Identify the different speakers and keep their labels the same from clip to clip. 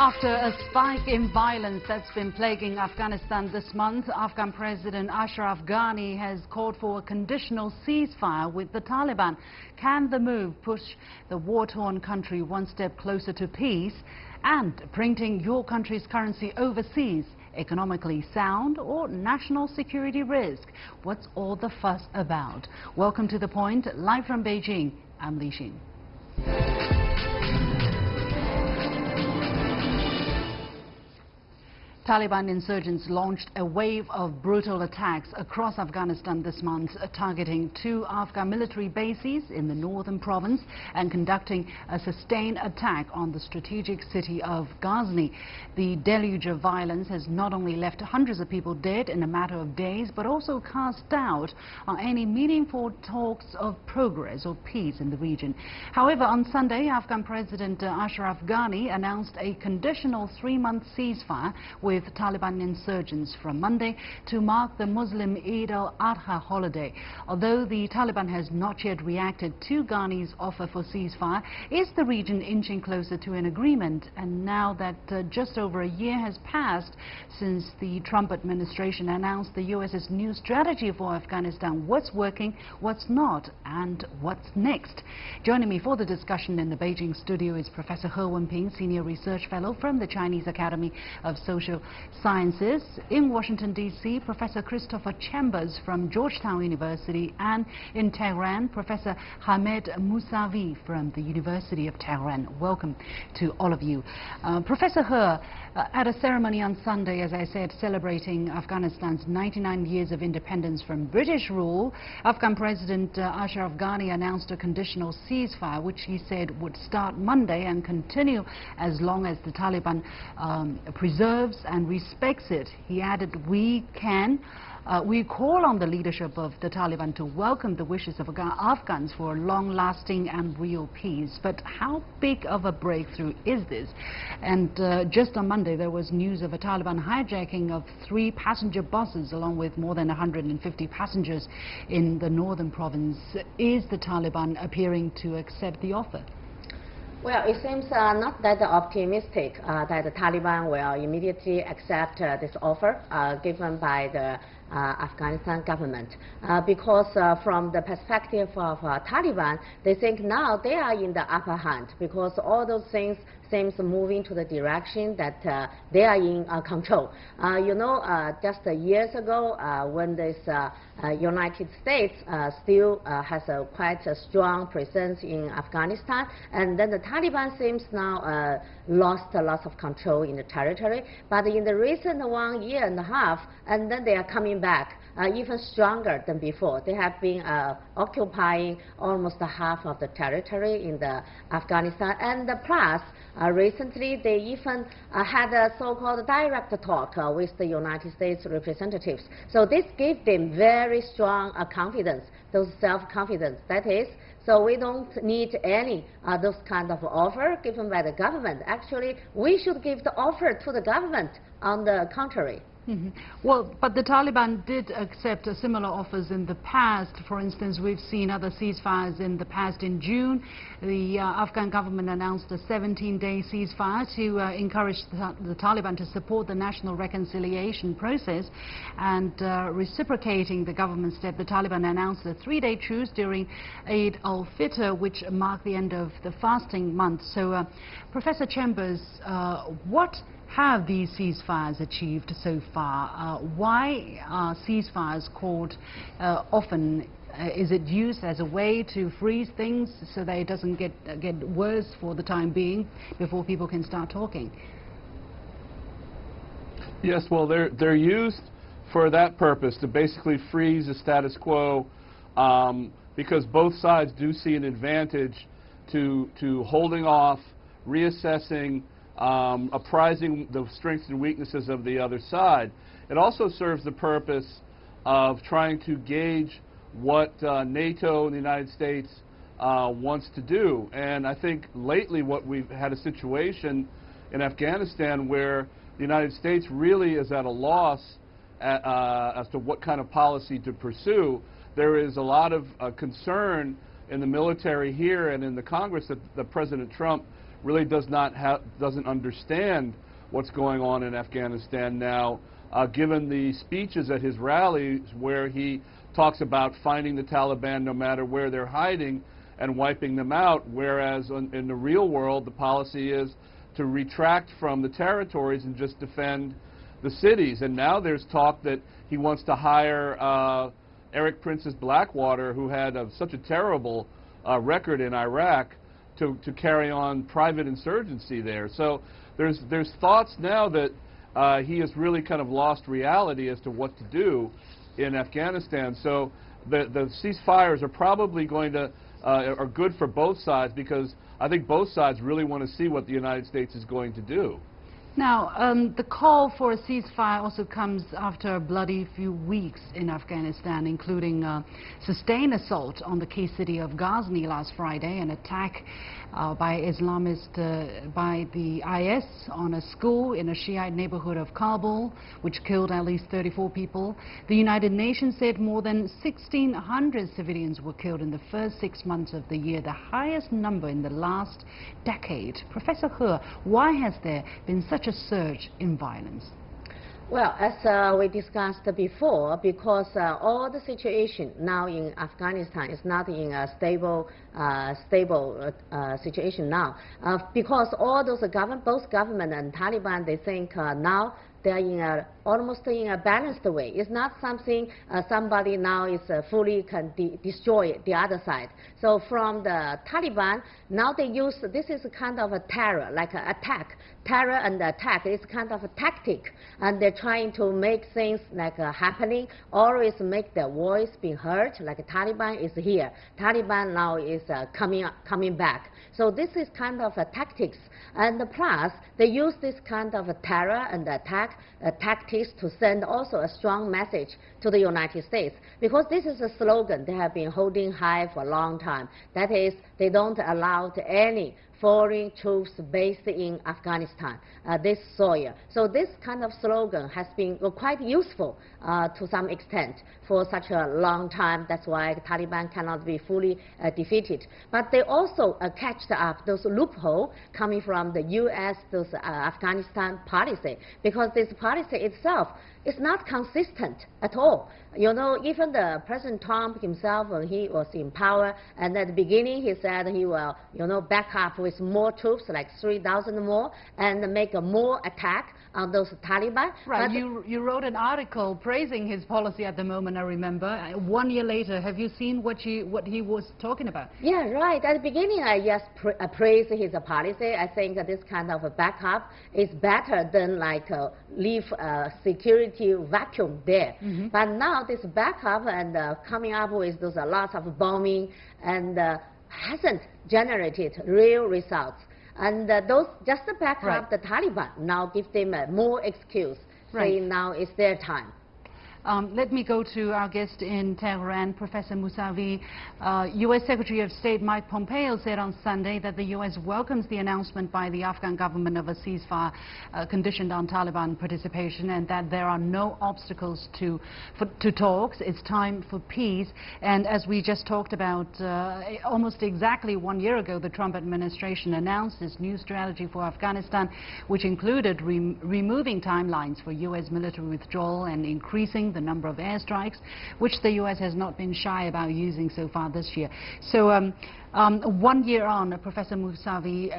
Speaker 1: After a spike in violence that's been plaguing Afghanistan this month, Afghan President Ashraf Ghani has called for a conditional ceasefire with the Taliban. Can the move push the war-torn country one step closer to peace? And printing your country's currency overseas, economically sound or national security risk? What's all the fuss about? Welcome to The Point. Live from Beijing, I'm Li Xin. Taliban insurgents launched a wave of brutal attacks across Afghanistan this month, targeting 2 Afghan military bases in the northern province and conducting a sustained attack on the strategic city of Ghazni. The deluge of violence has not only left hundreds of people dead in a matter of days, but also cast doubt on any meaningful talks of progress or peace in the region. However, on Sunday, Afghan President Ashraf Ghani announced a conditional 3-month ceasefire with Taliban insurgents from Monday to mark the Muslim Eid al-Adha holiday. Although the Taliban has not yet reacted to Ghani's offer for ceasefire, is the region inching closer to an agreement? And now that just over a year has passed since the Trump administration announced the U.S.'s new strategy for Afghanistan, what's working, what's not, and what's next? Joining me for the discussion in the Beijing studio is Professor Wenping, Senior Research Fellow from the Chinese Academy of Social Sciences. In Washington, D.C., Professor Christopher Chambers from Georgetown University, and in Tehran, Professor Hamed Mousavi from the University of Tehran. Welcome to all of you. Professor He, at a ceremony on Sunday, as I said, celebrating Afghanistan's 99 years of independence from British rule, Afghan President Ashraf Ghani announced a conditional ceasefire, which he said would start Monday and continue as long as the Taliban preserves and respects it. He added, we call on the leadership of the Taliban to welcome the wishes of Afghans for long-lasting and real peace. But how big of a breakthrough is this? And just on Monday, there was news of a Taliban hijacking of 3 passenger buses along with more than 150 passengers in the northern province. Is the Taliban appearing to accept the offer?
Speaker 2: Well, it seems not that optimistic that the Taliban will immediately accept this offer given by the Afghanistan government, because from the perspective of Taliban, they think now they are in the upper hand because all those things seems moving to the direction that they are in control. Just years ago, when this United States still has quite a strong presence in Afghanistan, and then the Taliban seems now lost a lot of control in the territory. But in the recent 1.5 years, and then they are coming back even stronger than before. They have been occupying almost half of the territory in the Afghanistan, and plus recently they even had a so-called direct talk with the United States representatives. So this gave them very strong confidence, those self-confidence. That is, so we don't need any those kind of offer given by the government. Actually, we should give the offer to the government on the contrary.
Speaker 1: Well, but the Taliban did accept similar offers in the past. For instance, we've seen other ceasefires in the past. In June, the Afghan government announced a 17-day ceasefire to encourage the Taliban to support the national reconciliation process. And reciprocating the government's step, the Taliban announced a 3-day truce during Eid al-Fitr, which marked the end of the fasting month. So, Professor Chambers, what have these ceasefires achieved so far? Why are ceasefires called often? Is it used as a way to freeze things so that it doesn't get worse for the time being before people can start talking?
Speaker 3: Yes, well, they're used for that purpose, to basically freeze the status quo, because both sides do see an advantage to holding off, reassessing, apprising the strengths and weaknesses of the other side. It also serves the purpose of trying to gauge what NATO and the United States wants to do. And I think lately what we've had a situation in Afghanistan where the United States really is at a loss as to what kind of policy to pursue. There is a lot of concern in the military here and in the Congress that President Trump really doesn't understand what's going on in Afghanistan now, given the speeches at his rallies where he talks about finding the Taliban no matter where they're hiding and wiping them out, whereas in the real world the policy is to retract from the territories and just defend the cities. And now there's talk that he wants to hire Eric Prince's Blackwater, who had such a terrible record in Iraq, to carry on private insurgency there. So there's thoughts now that he has really kind of lost reality as to what to do in Afghanistan. So the ceasefires are probably going to are good for both sides, because I think both sides really want to see what the United States is going to do.
Speaker 1: Now, the call for a ceasefire also comes after a bloody few weeks in Afghanistan, including sustained assault on the key city of Ghazni last Friday, an attack by Islamists, by the IS on a school in a Shiite neighborhood of Kabul, which killed at least 34 people. The United Nations said more than 1,600 civilians were killed in the first 6 months of the year, the highest number in the last decade. Professor He, why has there been such a surge in violence?
Speaker 2: Well, as we discussed before, because all the situation now in Afghanistan is not in a stable situation now, because all those both government and Taliban, they think now they are almost in a balanced way. It's not something somebody now is fully can destroy the other side. So from the Taliban, now they use, this is kind of a terror, like an attack. Terror and attack is kind of a tactic, and they're trying to make things like happening, always make their voice being heard, like Taliban is here. Taliban now is coming back. So this is kind of a tactics. And plus, they use this kind of a terror and attack tactics to send also a strong message to the United States. Because this is a slogan they have been holding high for a long time. That is, they don't allow any foreign troops based in Afghanistan, this soil. So this kind of slogan has been quite useful to some extent for such a long time. That's why Taliban cannot be fully defeated. But they also catch up those loopholes coming from the U.S. Afghanistan policy, because this policy itself is not consistent at all. You know, even the President Trump himself, when he was in power, and at the beginning he said he will, back up with more troops, like 3,000 more, and make a more attack on those Taliban.
Speaker 1: Right. You wrote an article praising his policy at the moment, I remember. 1 year later, have you seen what he was talking about?
Speaker 2: Yeah, right. At the beginning, I just praised his policy. I think that this kind of a backup is better than like leave a security vacuum there. Mm-hmm. But now this backup and coming up with those lots of bombing and hasn't generated real results. And those just to back up the Taliban now give them more excuse, saying now it's their time.
Speaker 1: Let me go to our guest in Tehran, Professor Mousavi. U.S. Secretary of State Mike Pompeo said on Sunday that the U.S. welcomes the announcement by the Afghan government of a ceasefire conditioned on Taliban participation, and that there are no obstacles to talks. It's time for peace. And as we just talked about, almost exactly 1 year ago, the Trump administration announced this new strategy for Afghanistan, which included removing timelines for U.S. military withdrawal and increasing the number of airstrikes, which the U.S. has not been shy about using so far this year. So 1 year on, Professor Mousavi,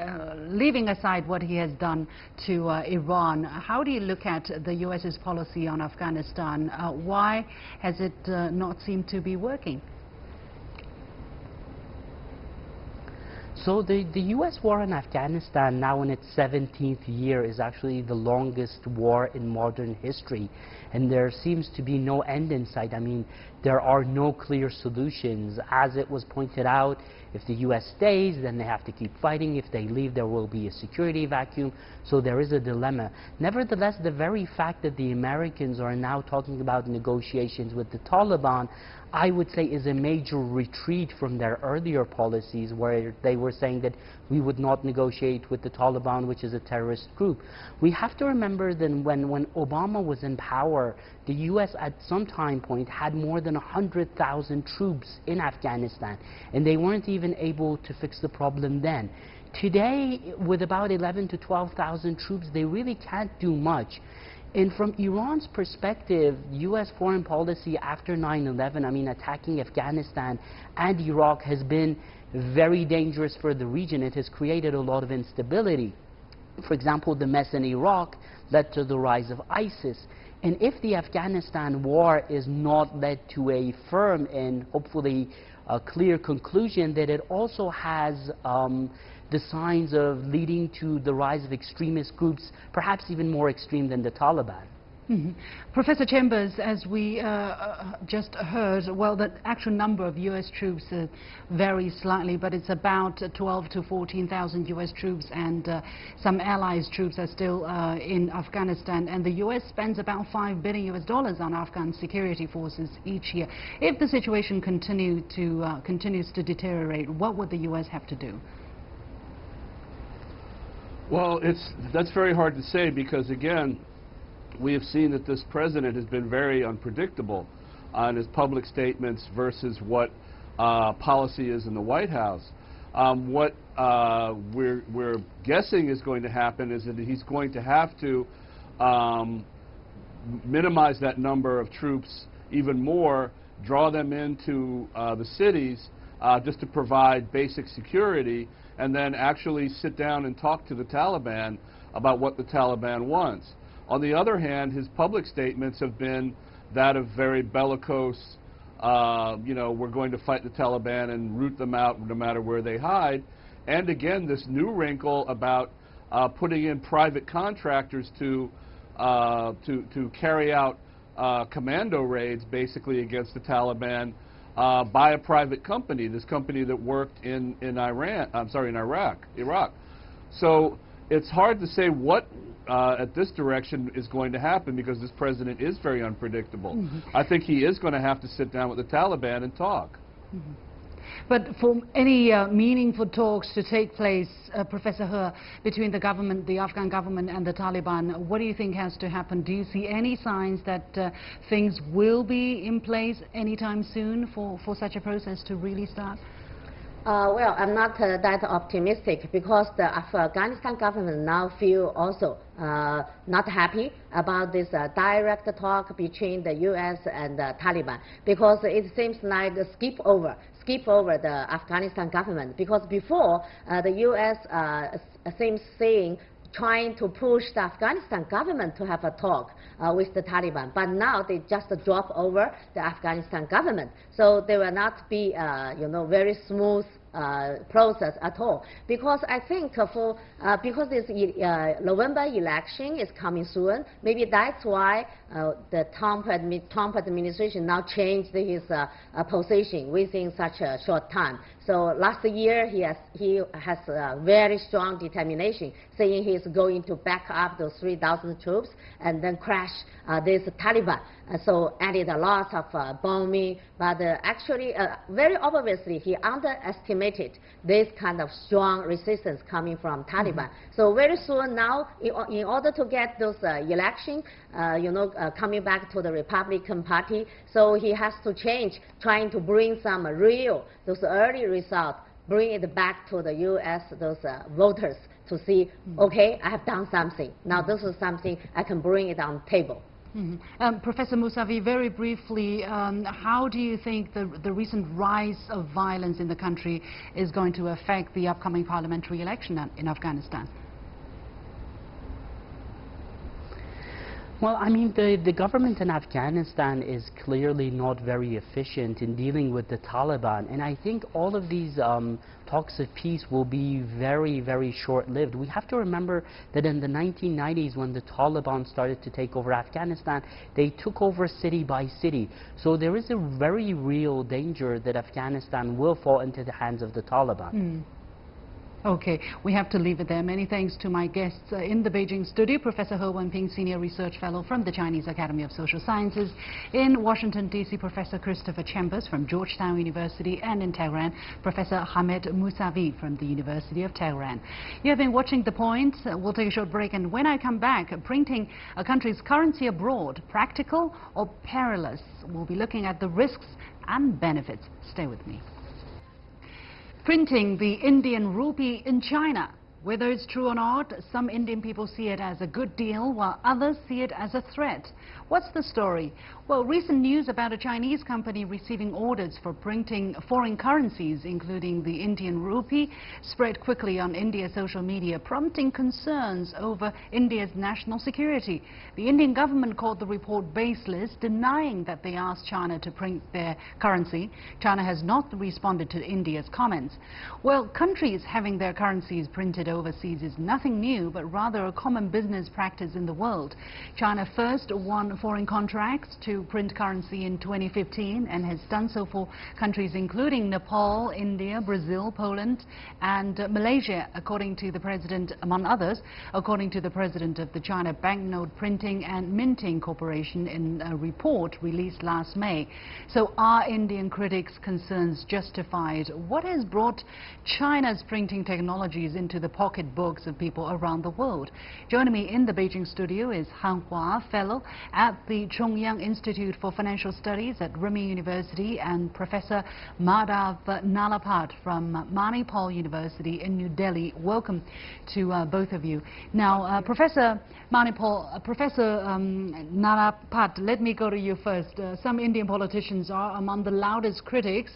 Speaker 1: leaving aside what he has done to Iran, how do you look at the U.S.'s policy on Afghanistan? Why has it not seemed to be working?
Speaker 4: So the U.S. war in Afghanistan, now in its 17th year, is actually the longest war in modern history. And there seems to be no end in sight. I mean, there are no clear solutions. As it was pointed out, if the U.S. stays, then they have to keep fighting. If they leave, there will be a security vacuum. So there is a dilemma. Nevertheless, the very fact that the Americans are now talking about negotiations with the Taliban, I would say, is a major retreat from their earlier policies, where they were saying that we would not negotiate with the Taliban, which is a terrorist group. We have to remember that when Obama was in power, the U.S. at some time point had more than 100,000 troops in Afghanistan, and they weren't even able to fix the problem then. today, with about 11 to 12,000 troops, they really can't do much. And from Iran's perspective, U.S. foreign policy after 9/11, I mean, attacking Afghanistan and Iraq has been very dangerous for the region. It has created a lot of instability. For example, the mess in Iraq led to the rise of ISIS. And if the Afghanistan war is not led to a firm and hopefully a clear conclusion, that it also has the signs of leading to the rise of extremist groups, perhaps even more extreme than the Taliban.
Speaker 1: Mm-hmm. Professor Chambers, as we just heard, well, the actual number of U.S. troops varies slightly, but it's about 12 to 14,000 U.S. troops, and some allies' troops are still in Afghanistan. And the U.S. spends about $5 billion on Afghan security forces each year. If the situation continues to deteriorate, what would the U.S. have to do?
Speaker 3: Well, that's very hard to say because, again, we have seen that this president has been very unpredictable on his public statements versus what policy is in the White House. What we're guessing is going to happen is that he's going to have to minimize that number of troops even more, draw them into the cities just to provide basic security, and then actually sit down and talk to the Taliban about what the Taliban wants. On the other hand, his public statements have been that of very bellicose, you know, we're going to fight the Taliban and root them out no matter where they hide. And again, this new wrinkle about putting in private contractors to carry out commando raids basically against the Taliban by a private company, this company that worked in Iraq. So it's hard to say what at this direction is going to happen because this president is very unpredictable. Mm-hmm. I think he is going to have to sit down with the Taliban and talk.
Speaker 1: Mm-hmm. But for any meaningful talks to take place, Professor He, between the government, the Afghan government and the Taliban, what do you think has to happen? Do you see any signs that things will be in place anytime soon for such a process to really start?
Speaker 2: Well, I'm not that optimistic because the Afghanistan government now feel also not happy about this direct talk between the U.S. and the Taliban, because it seems like a skip over the Afghanistan government, because before the U.S. Seems trying to push the Afghanistan government to have a talk with the Taliban, but now they just drop over the Afghanistan government, so there will not be very smooth process at all. Because I think because this November election is coming soon, maybe that's why the Trump administration now changed his position within such a short time. So last year he has very strong determination, saying he's going to back up those 3,000 troops and then crash this Taliban. So added a lot of bombing, but actually very obviously he underestimated this kind of strong resistance coming from Taliban. Mm-hmm. So very soon now, in order to get those election, coming back to the Republican Party, so he has to change, trying to bring some those early results, bring it back to the U.S. those voters to see, okay, I have done something. Now this is something I can bring it on the table.
Speaker 1: Mm-hmm. Professor Mousavi, very briefly, how do you think the recent rise of violence in the country is going to affect the upcoming parliamentary election in Afghanistan?
Speaker 4: Well, I mean, the government in Afghanistan is clearly not very efficient in dealing with the Taliban, and I think all of these talks of peace will be very, very short-lived. We have to remember that in the 1990s, when the Taliban started to take over Afghanistan, they took over city by city. So there is a very real danger that Afghanistan will fall into the hands of the Taliban.
Speaker 1: Mm. Okay, we have to leave it there. Many thanks to my guests in the Beijing studio, Professor He Wenping, Senior Research Fellow from the Chinese Academy of Social Sciences. In Washington, D.C., Professor Christopher Chambers from Georgetown University, and in Tehran, Professor Hamid Mousavi from the University of Tehran. You have been watching The Point. We'll take a short break, and when I come back, printing a country's currency abroad, practical or perilous? We'll be looking at the risks and benefits. Stay with me. Printing the Indian rupee in China. Whether it's true or not, some Indian people see it as a good deal, while others see it as a threat. What's the story? Well, recent news about a Chinese company receiving orders for printing foreign currencies, including the Indian rupee, spread quickly on India's social media, prompting concerns over India's national security. The Indian government called the report baseless, denying that they asked China to print their currency. China has not responded to India's comments. Well, countries having their currencies printed overseas is nothing new, but rather a common business practice in the world. China first won foreign contracts to print currency in 2015 and has done so for countries including Nepal, India, Brazil, Poland and Malaysia, according to the president, among others, according to the president of the China Banknote Printing and Minting Corporation in a report released last May. So are Indian critics' concerns justified? What has brought China's printing technologies into the pocketbooks of people around the world? Joining me in the Beijing studio is Han Hua, fellow at the Chongyang Institute for Financial Studies at Renmin University, and Professor Madhav Nalapat from Manipal University in New Delhi. Welcome to both of you. Now, Professor Nalapat, let me go to you first. Some Indian politicians are among the loudest critics.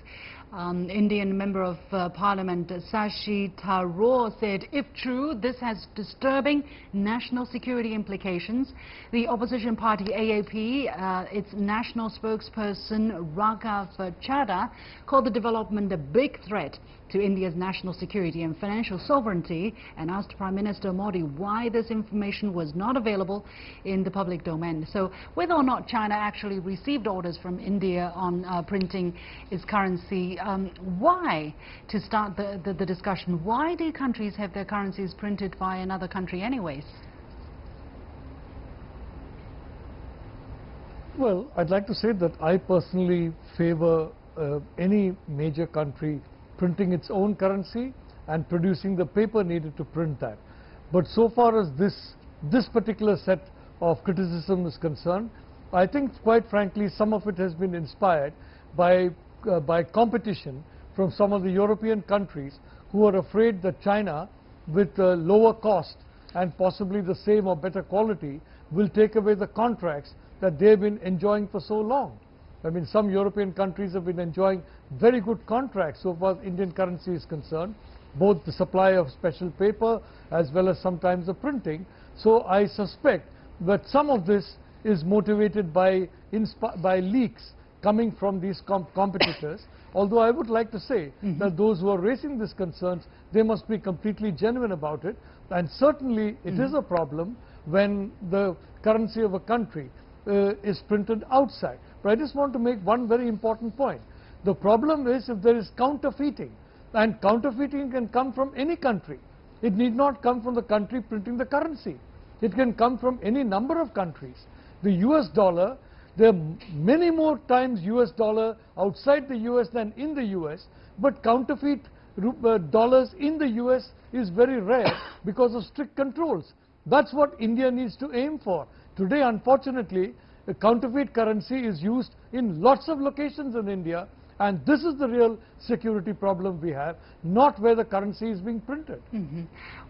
Speaker 1: Indian Member of Parliament Shashi Tharoor said, if true, this has disturbing national security implications. The opposition party AAP, its national spokesperson Raghav Chadha, called the development a big threat to India's national security and financial sovereignty, and asked Prime Minister Modi why this information was not available in the public domain. So whether or not China actually received orders from India on printing its currency, why, to start the discussion, why do countries have their currencies printed by another country anyways?
Speaker 5: Well, I'd like to say that I personally favor any major country printing its own currency and producing the paper needed to print that. But so far as this particular set of criticism is concerned, I think quite frankly some of it has been inspired by competition from some of the European countries who are afraid that China, with lower cost and possibly the same or better quality, will take away the contracts that they've been enjoying for so long. I mean, some European countries have been enjoying very good contracts so far as Indian currency is concerned, both the supply of special paper as well as sometimes the printing. So I suspect that some of this is motivated by leaks coming from these competitors. Although I would like to say that those who are raising these concerns, they must be completely genuine about it. And certainly it is a problem when the currency of a country is printed outside. But I just want to make one very important point. The problem is if there is counterfeiting, and counterfeiting can come from any country. It need not come from the country printing the currency. It can come from any number of countries. The US dollar, there are many more times US dollar outside the US than in the US, but counterfeit dollars in the US is very rare because of strict controls. That's what India needs to aim for. Today, unfortunately, a counterfeit currency is used in lots of locations in India, and this is the real security problem we have, not where the currency is being printed.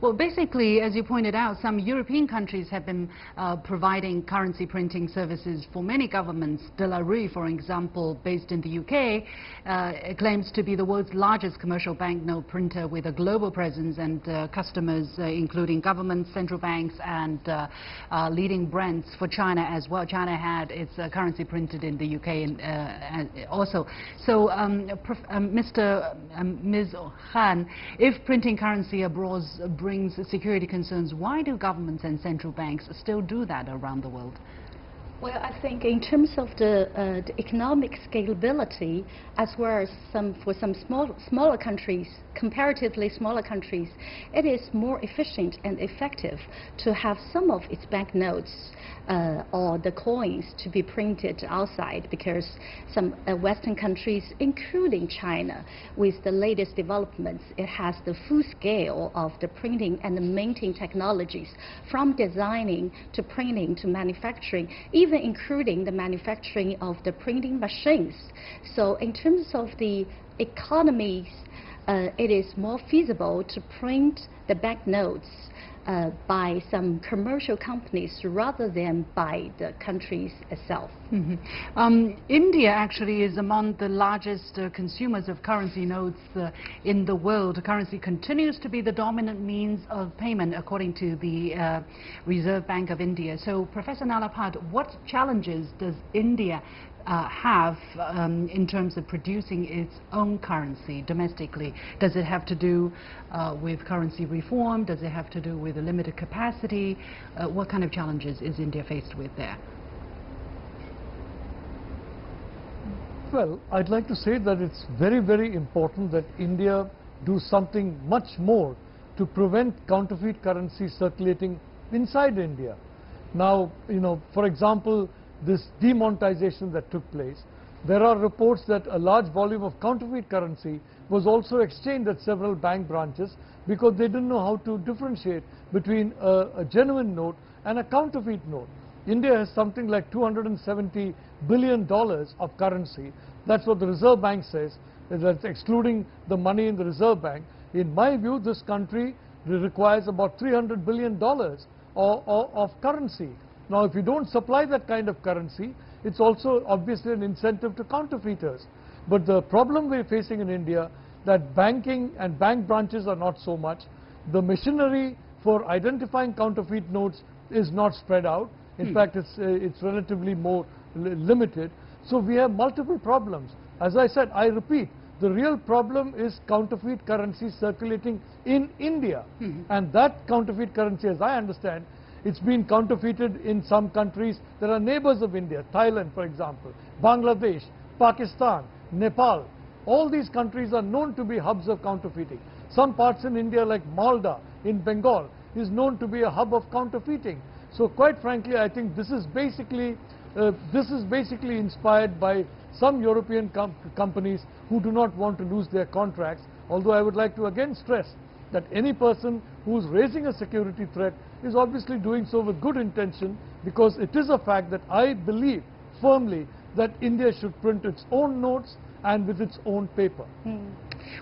Speaker 1: Well, basically, as you pointed out, some European countries have been providing currency printing services for many governments. De La Rue, for example, based in the UK, claims to be the world's largest commercial banknote printer with a global presence and customers including governments, central banks and leading brands for China as well. China had its currency printed in the UK and also. So, Ms. Han, if printing currency abroad brings security concerns, why do governments and central banks still do that around the world?
Speaker 6: Well, I think in terms of the economic scalability, as well as for some smaller countries, comparatively smaller countries, it is more efficient and effective to have some of its banknotes or the coins to be printed outside, because some Western countries, including China, with the latest developments, it has the full scale of the printing and the minting technologies, from designing to printing to manufacturing, even including the manufacturing of the printing machines. So in terms of the economies it is more feasible to print the banknotes by some commercial companies rather than by the countries itself.
Speaker 1: India actually is among the largest consumers of currency notes in the world. Currency continues to be the dominant means of payment according to the Reserve Bank of India. So Professor Nalapat, what challenges does India have in terms of producing its own currency domestically? Does it have to do with currency reform? Does it have to do with a limited capacity? What kind of challenges is India faced with there?
Speaker 5: Well, I'd like to say that it's very, very important that India do something much more to prevent counterfeit currency circulating inside India. Now, for example, this demonetization that took place, there are reports that a large volume of counterfeit currency was also exchanged at several bank branches because they didn't know how to differentiate between a genuine note and a counterfeit note. India has something like $270 billion of currency. That's what the Reserve Bank says. That's excluding the money in the Reserve Bank. In my view, this country requires about $300 billion of currency. Now, if you don't supply that kind of currency, it's also obviously an incentive to counterfeiters. But the problem we're facing in India, that banking and bank branches are not so much. The machinery for identifying counterfeit notes is not spread out. In fact, it's relatively more limited. So we have multiple problems. As I said, I repeat, the real problem is counterfeit currency circulating in India. And that counterfeit currency, as I understand, it's been counterfeited in some countries that are neighbors of India. Thailand, for example, Bangladesh, Pakistan, Nepal. All these countries are known to be hubs of counterfeiting. Some parts in India, like Malda in Bengal, is known to be a hub of counterfeiting. So quite frankly, I think this is basically inspired by some European companies who do not want to lose their contracts. Although I would like to again stress that any person who is raising a security threat is obviously doing so with good intention, because it is a fact that I believe firmly that India should print its own notes and with its own paper.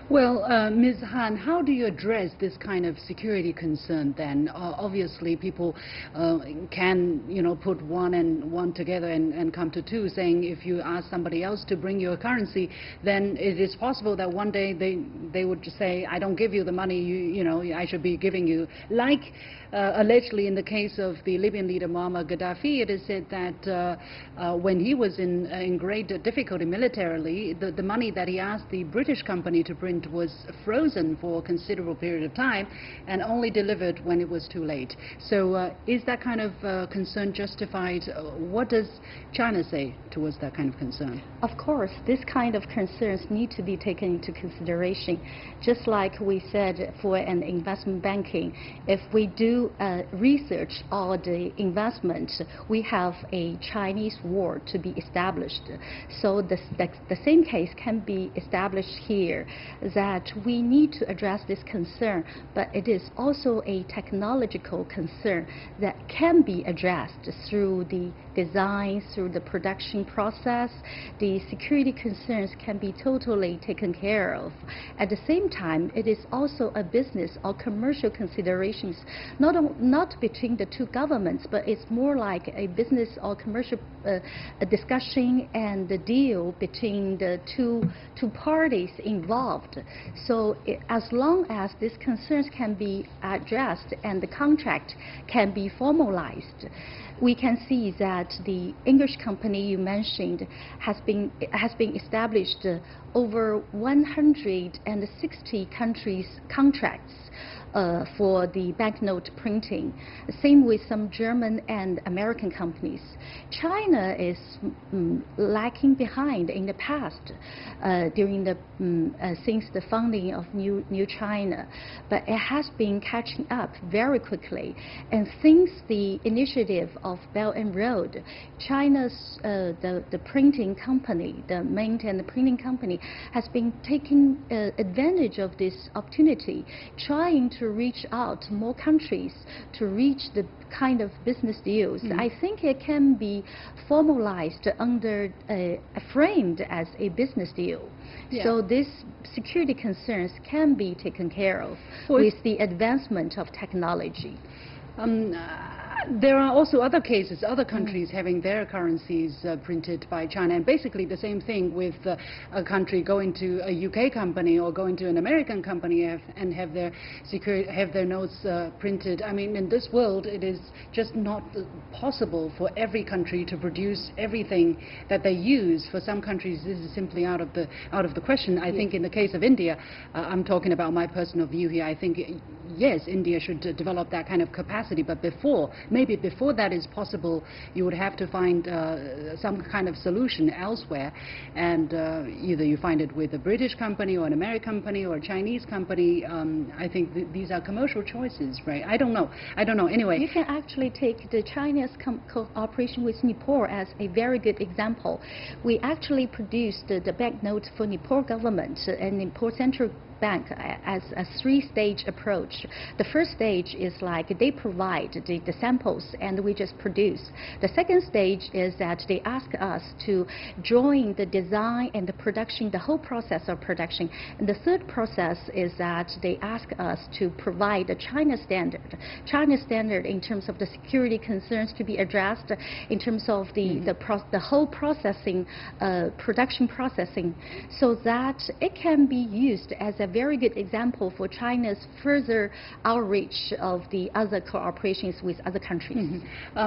Speaker 1: Well, Ms. Han, how do you address this kind of security concern then? Obviously, people can, put one and one together and come to two, saying if you ask somebody else to bring you a currency, then it is possible that one day they would say, I don't give you the money, I should be giving you. Like allegedly in the case of the Libyan leader Muammar Gaddafi, it is said that when he was in great difficulty militarily, the money that he asked the British company to print was frozen for a considerable period of time and only delivered when it was too late. So is that kind of concern justified? What does China say towards that kind of concern?
Speaker 6: Of course, this kind of concerns need to be taken into consideration. Just like we said for an investment banking, if we do research all the investment, we have a Chinese wall to be established. So the same case can be established here, that we need to address this concern, but it is also a technological concern that can be addressed through the design, through the production process. The security concerns can be totally taken care of. At the same time, it is also a business or commercial considerations, not between the two governments, but it's more like a business or commercial discussion and the deal between the two parties involved. So as long as these concerns can be addressed and the contract can be formalized, we can see that the English company you mentioned has been established over 160 countries' contracts for the banknote printing. Same with some German and American companies. China is lacking behind in the past during the since the founding of New China, but it has been catching up very quickly. And since the initiative of Belt and Road, China's the printing company, the Mint and the printing company, has been taking advantage of this opportunity, trying to to reach out to more countries to reach the kind of business deals, I think it can be formalized under framed as a business deal.
Speaker 1: Yeah.
Speaker 6: So these security concerns can be taken care of with the advancement of technology.
Speaker 1: There are also other cases, other countries having their currencies printed by China, and basically the same thing with a country going to a UK company or going to an American company and have their notes printed. I mean, in this world, it is just not possible for every country to produce everything that they use. For some countries, this is simply out of the question. I think in the case of India, I'm talking about my personal view here. I think yes, India should develop that kind of capacity, but maybe before that is possible, you would have to find some kind of solution elsewhere, and either you find it with a British company or an American company or a Chinese company. I think these are commercial choices, right? I don't know. Anyway,
Speaker 6: you can actually take the China's cooperation with Nepal as a very good example. We actually produced the banknotes for Nepal government and Nepal Central Bank as a three-stage approach. The first stage is like they provide the samples and we just produce. The second stage is that they ask us to join the design and the production, the whole process of production. And the third process is that they ask us to provide a China standard. China standard in terms of the security concerns to be addressed, in terms of the whole processing, production processing, so that it can be used as a very good example for China's further outreach of the other cooperations with other countries.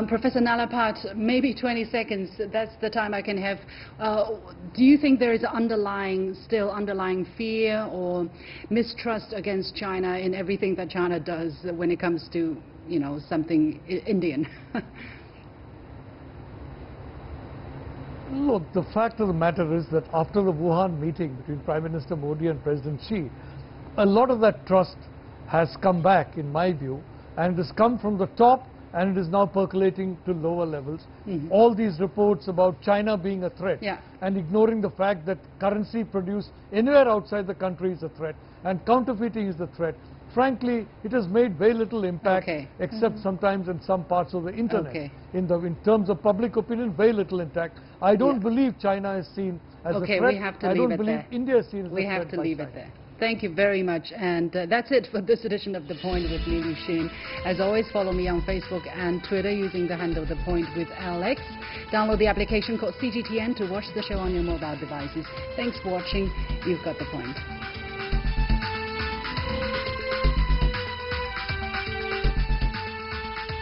Speaker 1: Professor Nalapat, maybe 20 seconds, that's the time I can have. Do you think there is still underlying fear or mistrust against China in everything that China does when it comes to, something Indian?
Speaker 5: Look, the fact of the matter is that after the Wuhan meeting between Prime Minister Modi and President Xi, a lot of that trust has come back, in my view, and it has come from the top and it is now percolating to lower levels. All these reports about China being a threat and ignoring the fact that currency produced anywhere outside the country is a threat and counterfeiting is the threat. Frankly, it has made very little impact, except sometimes in some parts of the internet. In terms of public opinion, very little impact. I don't believe China is seen as a threat.
Speaker 1: We have to
Speaker 5: I
Speaker 1: leave
Speaker 5: don't
Speaker 1: it
Speaker 5: believe
Speaker 1: there.
Speaker 5: India is seen as a threat.
Speaker 1: We have to leave
Speaker 5: China.
Speaker 1: it there. Thank you very much. And that's it for this edition of The Point with me, Lu Xin. As always, follow me on Facebook and Twitter using the handle The Point with Alex. Download the application called CGTN to watch the show on your mobile devices. Thanks for watching. You've got The Point.